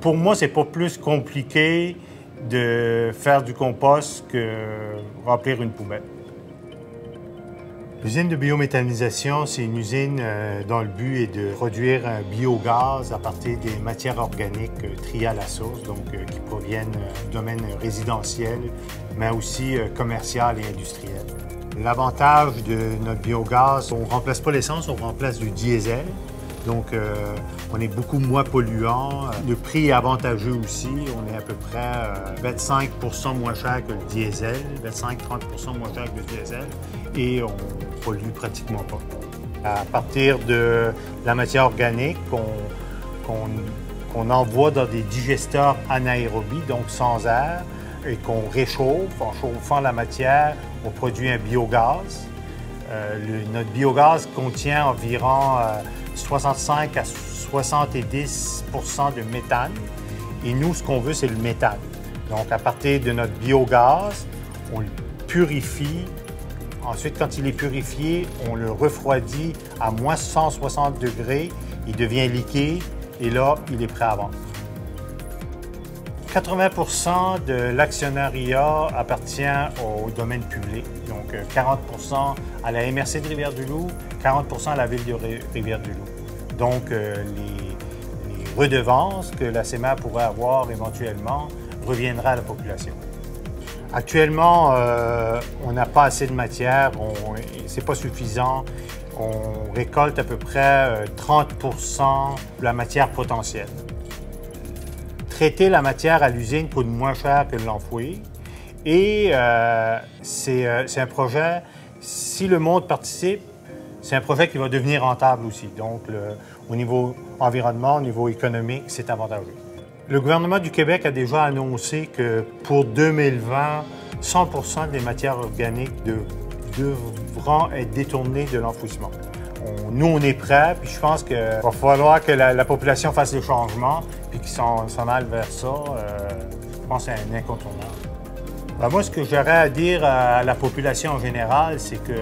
Pour moi, c'est pas plus compliqué de faire du compost que remplir une poubelle. L'usine de biométhanisation, c'est une usine dont le but est de produire un biogaz à partir des matières organiques triées à la source, donc qui proviennent du domaine résidentiel, mais aussi commercial et industriel. L'avantage de notre biogaz, on ne remplace pas l'essence, on remplace du diesel. Donc, on est beaucoup moins polluant. Le prix est avantageux aussi. On est à peu près 25 % moins cher que le diesel, 25-30 % moins cher que le diesel, et on ne pollue pratiquement pas. À partir de la matière organique qu'on envoie dans des digesteurs anaérobies, donc sans air, et qu'on réchauffe. En chauffant la matière, on produit un biogaz. Notre biogaz contient environ 65 à 70 % de méthane. Et nous, ce qu'on veut, c'est le méthane. Donc, à partir de notre biogaz, on le purifie. Ensuite, quand il est purifié, on le refroidit à moins 160 degrés. Il devient liquide et là, il est prêt à vendre. 80 % de l'actionnariat appartient au domaine public, donc 40 % à la MRC de Rivière-du-Loup, 40 % à la ville de Rivière-du-Loup. Donc, les redevances que la CEMAR pourrait avoir éventuellement reviendraient à la population. Actuellement, on n'a pas assez de matière, c'est pas suffisant. On récolte à peu près 30 % de la matière potentielle. Traiter la matière à l'usine coûte moins cher que de l'enfouir. Et c'est un projet, si le monde participe, c'est un projet qui va devenir rentable aussi. Donc, au niveau environnement, au niveau économique, c'est avantageux. Le gouvernement du Québec a déjà annoncé que pour 2020, 100 % des matières organiques devront être détournées de l'enfouissement. Nous, on est prêts, puis je pense qu'il va falloir que la population fasse le changement, puis qu'ils s'en aillent vers ça. Je pense que c'est un incontournable. Ben, moi, ce que j'aurais à dire à la population en général, c'est que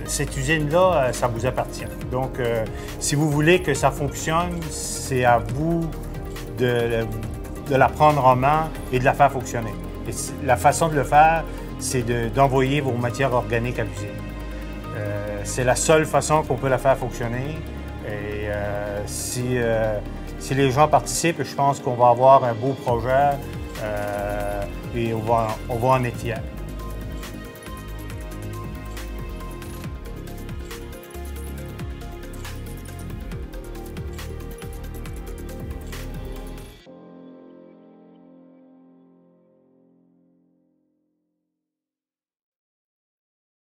cette usine-là, ça vous appartient. Donc, si vous voulez que ça fonctionne, c'est à vous de la prendre en main et de la faire fonctionner. Et la façon de le faire, c'est d'envoyer vos matières organiques à l'usine. C'est la seule façon qu'on peut la faire fonctionner. Et si les gens participent, je pense qu'on va avoir un beau projet et on va en être fiers.